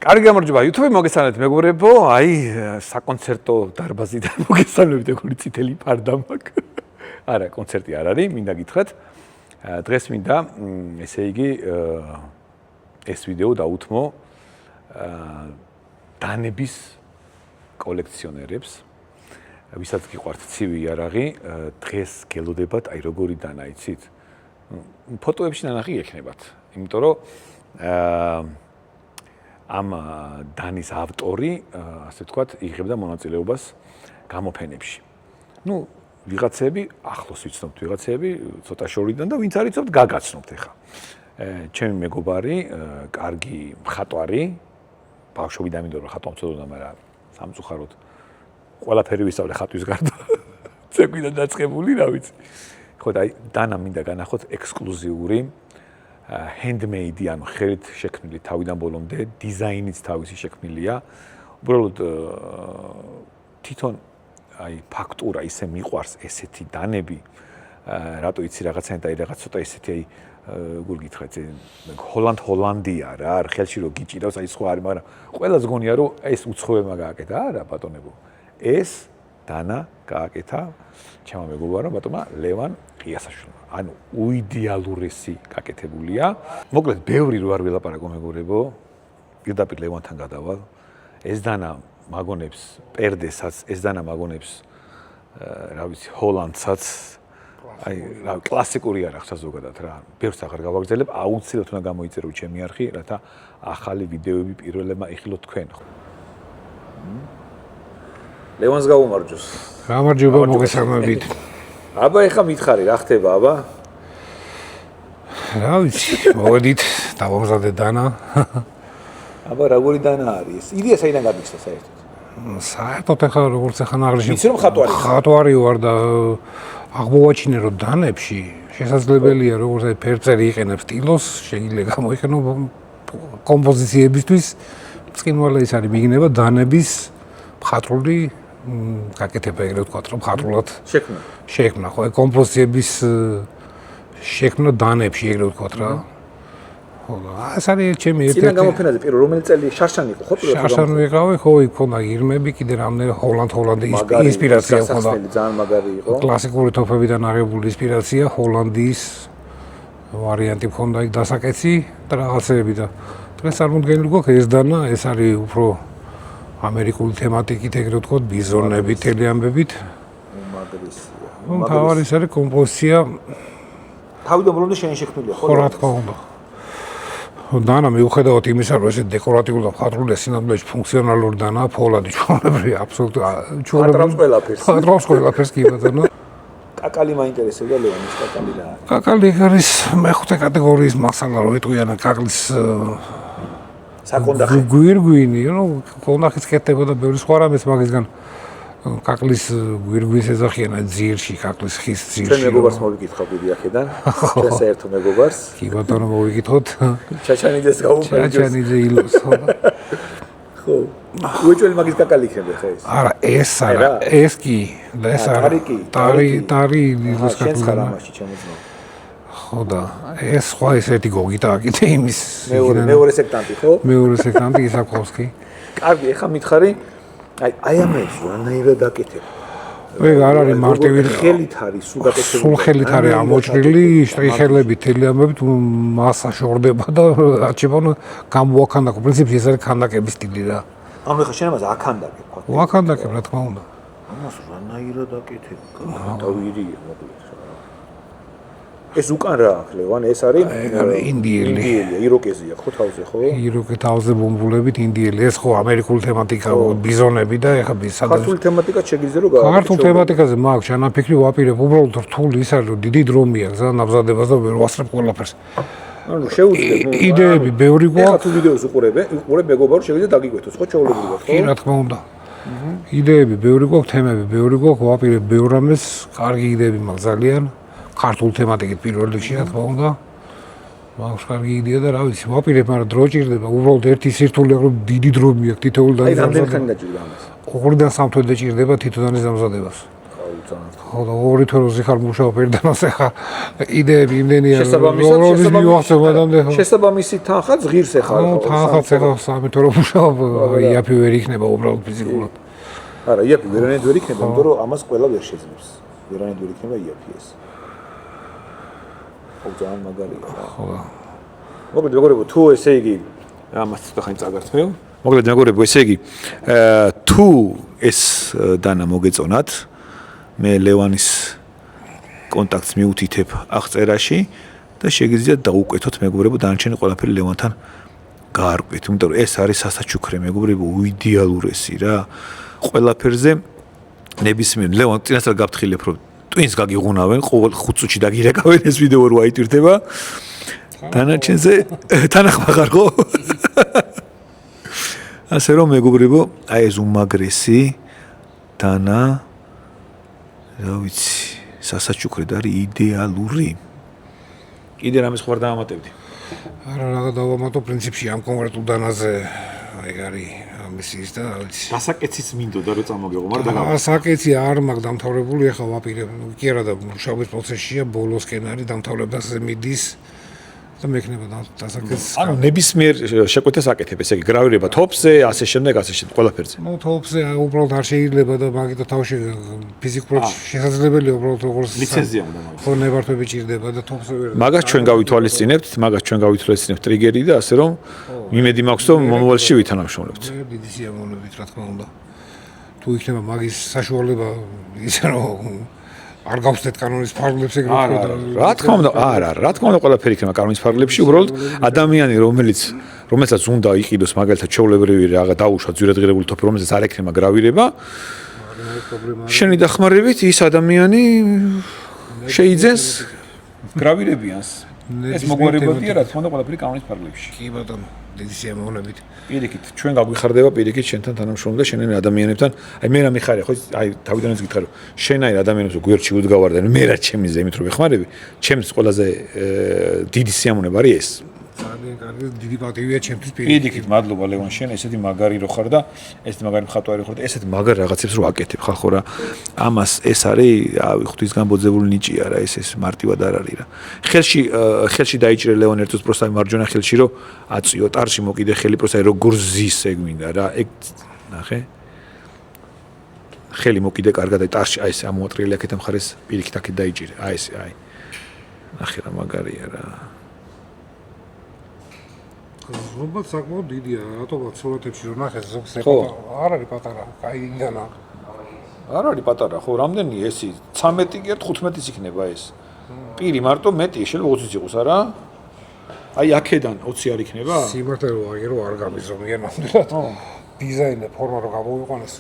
კარგი გამარჯობა YouTube მოგესალმებით მეგობრებო, აი საკონცერტო დარბაზიდან მოგესალმებით, ეგრე წითელი ფარდა მაქვს. არა, კონცერტი არ არის, მინდა გითხრათ. დღეს მინდა ესე იგი ეს ვიდეო დაუთმო დანების კოლექციონერებს, ვისაც გიყვართ ცივი იარაღი, დღეს გელოდებათ აი როგორი დანა იცით? ფოტოებში ნანახი ექნებათ, იმიტომ რომ ამ დანის ავტორი, ასე ვთქვათ, იღებდა მონაწილეობას გამოფენებში. ნუ ვიღაცები ახლოს ვიცნობთ, ვიღაცები ცოტა შორიდან და ვინც არ იცნობთ, გაგაცნობთ ახლა. ჩემი მეგობარი, კარგი მხატვარი, ბავშვობიდან მინდოდა რომ ხატვა მცოდოდა, მაგრამ სამწუხაროდ ყველაფერი ვისწავლე ხატვის გარდა. ცეკვიდან დაწყებული, რა ვიცი. ხო და აი დანა მინდა განახოთ ექსკლუზიური handmade, ანუ ხელით შექმნილი თავიდან ბოლომდე, დიზაინიც თავისი შექმნილია. უბრალოდ თვითონ აი ფაქტურა ისე მიყვარს ესეთი დანები, რატო იცი რაღაცა და რაღაც ცოტა ესეთი აი როგორ გითხრათ, ჰოლანდია რა, ხელში რო გიჭირავს, აი სხვა არის, მაგრამ ყველას გონია რომ ეს უცხოებმა გააკეთა, არა ბატონებო. ეს დანა გააკეთა ჩემმა მეგობარმა ბატონმა ლევან ყიასაშვილმა. ანუ უიდეალურესი გაკეთებულია. მოკლედ, ბევრი რო არ ვილაპარაკო მეგობრებო, პირდაპირ ლევანთან გადავალ. ეს დანა მაგონებს პერდესაც, ეს დანა მაგონებს რა ვიცი, ჰოლანდსაც. აი, რა კლასიკური არახსა ზოგადად რა. ბევრს აღარ გავაგრძელებ, აუცილებლად უნდა გამოიწერო ჩემი არხი, რათა ახალი ვიდეოები პირველებმა იხილოთ თქვენ. ლევანს გაუმარჯოს. გამარჯობა, მოგესალმებით. აბა ეხა მითხარი, რა ხდება, აბა? რა ვიცი, მოვედით, დავამზადე დანა. აბა როგორი დანა არის? იდეა საიდან გამიქცა საერთოდ? საერთოდ ეხლა როგორც ეხლა ნაღრიში. ვიცი რომ ხატვარი. ხატვარი ვარ და აღმოვაჩინე რომ დანებში შესაძლებელია როგორც აი ფერწერი იყენებს სტილოს, შეიძლება გამოიყენო კომპოზიციებისთვის. ბრწყინვალე ის არის მიგინება დანების მხატვრული გაკეთება, ეგრე ვთქვათ, რომ მხატვრულად შექმნა, ხო, კომპოზიციების შექმნა დანებში, ეგრე ვთქვათ რა. ხო, ეს არის ჩემი ერთ-ერთი. წინა გამოფენაზე პირველ რომელი წელი შარშანი იყო, ხო, პირველ შარშანი ვიყავი, ხო, იქ ქონდა ირმები, კიდე რამდენი ჰოლანდის ინსპირაცია ქონდა. ძალიან მაგარი იყო. კლასიკური თოფებიდან აღებული ინსპირაცია, ჰოლანდიის ვარიანტი ქონდა იქ დასაკეცი და რაღაცეები და დღეს წარმოდგენილი გვაქვს ეს დანა, ეს არის უფრო ამერიკული თემატიკით, ეგრე ვთქვათ, ბიზონებით, თელეამბებით. უმაგრესია. თავარი ის არის კომპოზიცია. თავიდან ბოლომდე შენი შექმნილია, ხო? ხო, რა თქმა უნდა. დანა მიუხედავად იმისა, რომ ეს დეკორატიული და მხატვრული სინამდვილეში ფუნქციონალური დანაა, ფოლადი ჩვეულებრივი, აბსოლუტურად ჩვეულებრივი. ფატრავს ყველაფერს კი ბატონო. კაკალი მაინტერესებდა ლევანის კაკალი რა. კაკალი არის მეხუთე კატეგორიის მასალა, რო იტყვიან კაკლის საკონდახი. გვირგვინი, ნუ კონდახიც კეთდება და ბევრი სხვა რამეს მაგისგან კაკლის გვირგვინს ეძახიან ძირში, კაკლის ხის ძირში. ჩვენ მეგობარს მოვიკითხავ დიდი აქედან. ჩვენ საერთო მეგობარს. კი ბატონო მოვიკითხოთ. ჩაჩანიძეს გაუბრალეთ. ჩაჩანიძე ილოს, ხო. ხო. უეჭველი მაგის კაკალი იქნება ხა ეს. არა, ეს არა, ეს კი და ეს არა. ტარი ილოს კაკალი. შენს ხარამაში ჩემოძნო. ხო და ეს სხვა ესეთი გოგი დააკეთე იმის. მეორე სექტანტი, ხო? მეორე სექტანტი ისაკოვსკი. კარგი, ეხა მითხარი, აი ამას რანაირად აკეთებ? ეგ არ არის მარტივი ხელით არის, სულ გაკეთებული. სულ ხელით არის ამოჭრილი, შტრიხელებით, თელეამბებით მასა შორდება და არჩება გამოაქანდაკო. პრინციპში ეს არის ქანდაკების სტილი რა. ანუ ეხა შენ ამას აქანდაკებ, ხო? ვაქანდაკებ, რა თქმა უნდა. ამას რანაირად აკეთებ? დავირია, მოკლედ. ეს უკან რა აქვს ლევან, ეს არის ინდიელი, იროკეზია, ხო თავზე, ხო? იროკე თავზე ბომბულებით ინდიელი, ეს ხო ამერიკული თემატიკა, ბიზონები და ეხა სადაც ქართული თემატიკაც შეგიძლია რომ გააკეთო. ქართულ თემატიკაზე მაქვს ჩანაფიქრი, ვაპირებ, უბრალოდ რთული ის არის, რომ დიდი დრო მიაქვს და ნაბზადებას და ვერ ვასწრებ ყველაფერს. ანუ შეუძლია, იდეები ბევრი გვაქვს. ეხა თუ ვიდეოს უყურებ მეგობარო, შეგვიძლია დაგიკვეთოს, ხო, ჩაოლებრივად, ხო? კი, რა თქმა უნდა. იდეები ბევრი გვაქვს, თემები ბევრი გვაქვს, ვაპირებ ბევრ რამეს, კარგი იდეები მაქვს ძალიან. ქართულ თემატიკით პირველ რიგში რა თქმა უნდა. მაქვს კარგი იდეა და რა ვიცი, ვაპირებ, მაგრამ დრო ჭირდება, უბრალოდ ერთი სირთულე რომ დიდი დრო მიაქვს თითოეულ დანას. აი, რამდენი ხანი დაჭირდა ამას? 2-დან 3 თვე დაჭირდება თითო დანის დამზადებას. ძალიან. ხო და ორი თოროზე ხარ მუშაობ ერთდანაც ახლა იდეები იმდენია შესაბამისი თანხაც ღირს ეხლა. თანხაც ახლა 3 თორო მუშაობ იაფი ვერ იქნება უბრალოდ ფიზიკურად. არა, იაფი ვერანაირად ვერ იქნება, იმიტომ რომ ამას ყველა ვერ შეძლებს. ვერანაირად ვერ იქნება იაფი ეს. ხო ძალიან მაგარია. ხო. მოკლედ მეგობრებო, თუ ესე იგი ამას ცოტა ხანი წაგართმევ. მოკლედ მეგობრებო, ესე იგი თუ ეს დანა მოგეწონათ, მე ლევანის კონტაქტს მიუთითებ აღწერაში და შეგიძლიათ დაუკვეთოთ მეგობრებო დანარჩენი ყველაფერი ლევანთან გაარკვეთ, იმიტომ რომ ეს არის სასაჩუქრე მეგობრებო, იდეალურესი რა. ყველაფერზე ნებისმიერ ლევან წინასწარ გაფრთხილებ რომ ტვინს გაგიღუნავენ ყოველ 5 წუთში დაგირეკავენ ეს ვიდეო რო აიტვირთება დანარჩენზე თანახმაღარ ხო ასე რომ მეგობრებო აი ეს უმაგრესი დანა რა ვიცი სასაჩუქრედ არის იდეალური კიდე რამეს ხوار დაამატებდი არა რა დავამატო პრინციპში ამ კონკრეტულ დანაზე აი არის ამის და ვიცი დასაკეციც მინდოდა რომ წამოგეღო მაგრამ დასაკეცი არ მაქვს დამთავრებული ახლა ვაპირებ კი არა და მუშაობის პროცესშია ბოლოსკენ არის დამთავრებაზე მიდის და მექნება დასაკეცი ანუ ნებისმიერ შეკვეთას აკეთებ ესე იგი გრავირება თოფზე ასე შემდეგ ყველაფერზე ნუ თოფზე უბრალოდ არ შეიძლება და მაგითო თავში ფიზიკურად შესაძლებელია უბრალოდ როგორც ლიცენზია უნდა მაგას ხო ნებართვები ჭირდება და თოფზე ვერ მაგას ჩვენ გავითვალისწინებთ ტრიგერი და ასე რომ მიმედი მაქვს რომ მომავალში ვითანამშრომლებთ დიდი სიამოვნებით რა თქმა უნდა თუ იქნება მაგის საშუალება ისე რომ არ გავხსნათ კანონის ფარგლებს ეგრე ვთქვა და რა თქმა უნდა რა თქმა უნდა ყველაფერი იქნება კანონის ფარგლებში უბრალოდ ადამიანი რომელსაც უნდა იყიდოს მაგალითად ჩვეულებრივი რაღა დაუშვა ძვირადღირებული თოფი რომელსაც არ ექნება გრავირება შენი დახმარებით ის ადამიანი შეიძენს გრავირებიანს ეს მოგვარებადია რა თქმა უნდა ყველაფერი კანონის ფარგლებში კი ბატონო დიდი სიამოვნებით პირიქით ჩვენ გაგვიხარდება პირიქით შენთან თანამშრომლობა და შენაირ ადამიანებთან აი მე რა მიხარია ხო აი თავიდანაც გითხრა რომ შენაირ ადამიანებს გვერდში უდგავარ და მე რა ჩემიზე იმით რომ ვეხმარები ჩემთვის ყველაზე დიდი სიამოვნება არის ეს ძალიან კარგი დიდი პატივია ჩემთვის პირიქით მადლობა ლევან შენ ესეთი მაგარი რო ხარ და ესეთი მაგარი მხატვარი ხარ და ესეთი მაგარ რაღაცებს რო აკეთებ ხალ ხო რა ამას ეს არის ავი ღვთის გამბოძებული ნიჭია რა ეს მარტივად არ არის რა ხელში დაიჭირე ლევან ერთოს პროსტა მარჯვენა ხელში რო აწიო ტარში მოკიდე ხელი პროსტა როგორ ზის ეგ მინდა რა ეგ ნახე ხელი მოკიდე კარგად აი ტარში აი ეს ამოატრიელი აქეთ მხარეს პირიქით აქეთ დაიჭირე აი ეს აი ნახე რა მაგარია რა ზოგადად საკმაოდ დიდია, რატომაც სურათებში რომ ნახეს ზოგს არ არის პატარა, კაი ინდანა. არ არის პატარა, ხო, რამდენი ესი 13 კი 15-ის იქნება ეს. პირი მარტო მეტია, შეიძლება 20-ის იყოს, არა? აი აქედან 20 არ იქნება? სიმართლე რომ აგერო არ გამიზომია ნამდვილად. დიზაინი, ფორმა რო გამოვიყვანეს,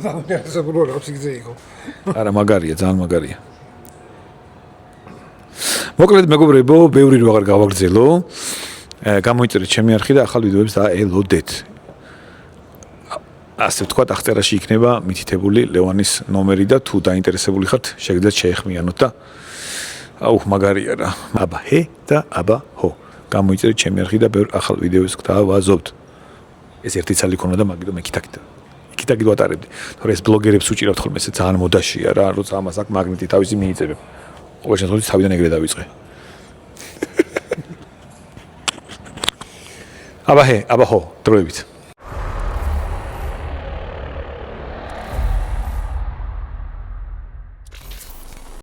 დაინტერესებული რა ფიქრზე იყო. არა, მაგარია, ძალიან მაგარია. მოკლედ მეგობრებო, ბევრი რო აღარ გავაგრძელო. გამოიწერეთ ჩემი არხი და ახალ ვიდეოებს დაელოდეთ. ასე ვთქვათ, აღწერაში იქნება მითითებული ლევანის ნომერი და თუ დაინტერესებული ხართ, შეგიძლიათ შეეხმიანოთ და აუ მაგარია რა. აბა ჰე და აბა ჰო. გამოიწერეთ ჩემი არხი და ბევრ ახალ ვიდეოებს გავაზობთ. ეს ერთი ცალი ქონა და მაგით მე კითაკით ვატარებდი. თორე ეს ბლოგერებს უჭირავთ ხოლმე ესე ძალიან მოდაშია რა, როცა ამას აქ მაგნიტი თავისი მიიწევებ. ყოველ შემთხვევაში თავიდან ეგრე დავიწყე. აბა ჰე, აბა ჰო, დროებით.